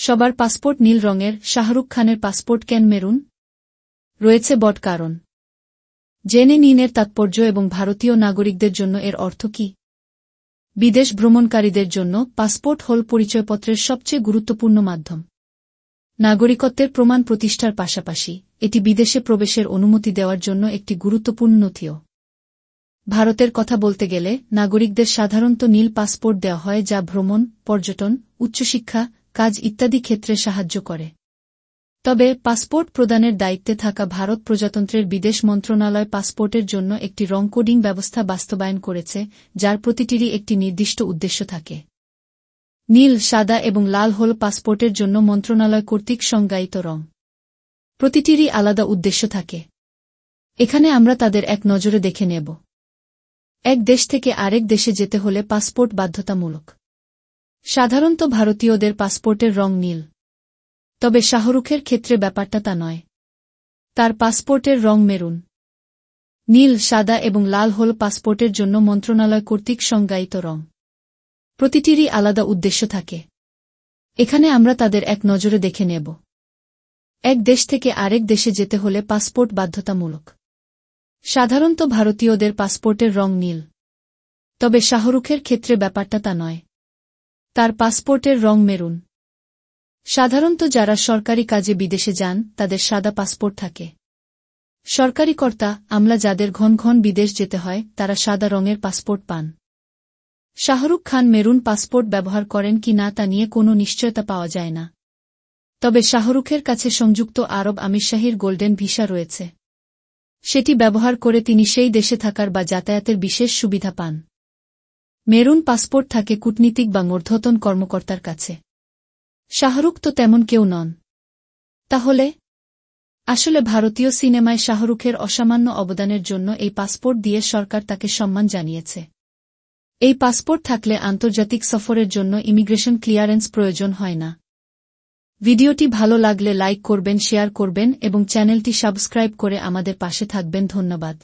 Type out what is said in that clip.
সবার পাসপোর্ট নীল রঙের, শাহরুখ খানের পাসপোর্ট কেন মেরুন? রয়েছে বড় কারণ। জেনে নিন এর তাৎপর্য এবং ভারতীয় নাগরিকদের জন্য এর অর্থ কী। বিদেশ ভ্রমণকারীদের জন্য পাসপোর্ট হল পরিচয়পত্রের সবচেয়ে গুরুত্বপূর্ণ মাধ্যম। নাগরিকত্বের প্রমাণ প্রতিষ্ঠার পাশাপাশি এটি বিদেশে প্রবেশের অনুমতি দেওয়ার জন্য একটি গুরুত্বপূর্ণ নথিও। ভারতের কথা বলতে গেলে নাগরিকদের সাধারণত নীল পাসপোর্ট দেওয়া হয়, যা ভ্রমণ, পর্যটন, উচ্চশিক্ষা, কাজ ইত্যাদি ক্ষেত্রে সাহায্য করে। তবে পাসপোর্ট প্রদানের দায়িত্বে থাকা ভারত প্রজাতন্ত্রের বিদেশ মন্ত্রণালয় পাসপোর্টের জন্য একটি রং কোডিং ব্যবস্থা বাস্তবায়ন করেছে, যার প্রতিটিরই একটি নির্দিষ্ট উদ্দেশ্য থাকে। নীল, সাদা এবং লাল হল পাসপোর্টের জন্য মন্ত্রণালয় কর্তৃক সংজ্ঞায়িত রং। প্রতিটিরই আলাদা উদ্দেশ্য থাকে। এখানে আমরা তাদের এক নজরে দেখে নেব। এক দেশ থেকে আরেক দেশে যেতে হলে পাসপোর্ট বাধ্যতামূলক। সাধারণত ভারতীয়দের পাসপোর্টের রং নীল। তবে শাহরুখের ক্ষেত্রে ব্যাপারটা তা নয়। তার পাসপোর্টের রং মেরুন। নীল, সাদা এবং লাল হল পাসপোর্টের জন্য মন্ত্রণালয় কর্তৃক সংজ্ঞায়িত রং। প্রতিটিরই আলাদা উদ্দেশ্য থাকে। এখানে আমরা তাদের এক নজরে দেখে নেব। এক দেশ থেকে আরেক দেশে যেতে হলে পাসপোর্ট বাধ্যতামূলক। সাধারণত ভারতীয়দের পাসপোর্টের রং নীল। তবে শাহরুখের ক্ষেত্রে ব্যাপারটা তা নয়। তার পাসপোর্টের রং মেরুন। সাধারণত যারা সরকারি কাজে বিদেশে যান তাদের সাদা পাসপোর্ট থাকে। সরকারি কর্তা, আমলা যাদের ঘন ঘন বিদেশ যেতে হয় তারা সাদা রঙের পাসপোর্ট পান। শাহরুখ খান মেরুন পাসপোর্ট ব্যবহার করেন কি না তা নিয়ে কোনো নিশ্চয়তা পাওয়া যায় না। তবে শাহরুখের কাছে সংযুক্ত আরব আমিরশাহীর গোল্ডেন ভিসা রয়েছে। সেটি ব্যবহার করে তিনি সেই দেশে থাকার বা যাতায়াতের বিশেষ সুবিধা পান। মেরুন পাসপোর্ট থাকে কূটনীতিক বা ঊর্ধ্বতন কর্মকর্তার কাছে। শাহরুখ তো তেমন কেউ নন। তাহলে আসলে ভারতীয় সিনেমায় শাহরুখের অসামান্য অবদানের জন্য এই পাসপোর্ট দিয়ে সরকার তাকে সম্মান জানিয়েছে। এই পাসপোর্ট থাকলে আন্তর্জাতিক সফরের জন্য ইমিগ্রেশন ক্লিয়ারেন্স প্রয়োজন হয় না। ভিডিওটি ভালো লাগলে লাইক করবেন, শেয়ার করবেন এবং চ্যানেলটি সাবস্ক্রাইব করে আমাদের পাশে থাকবেন। ধন্যবাদ।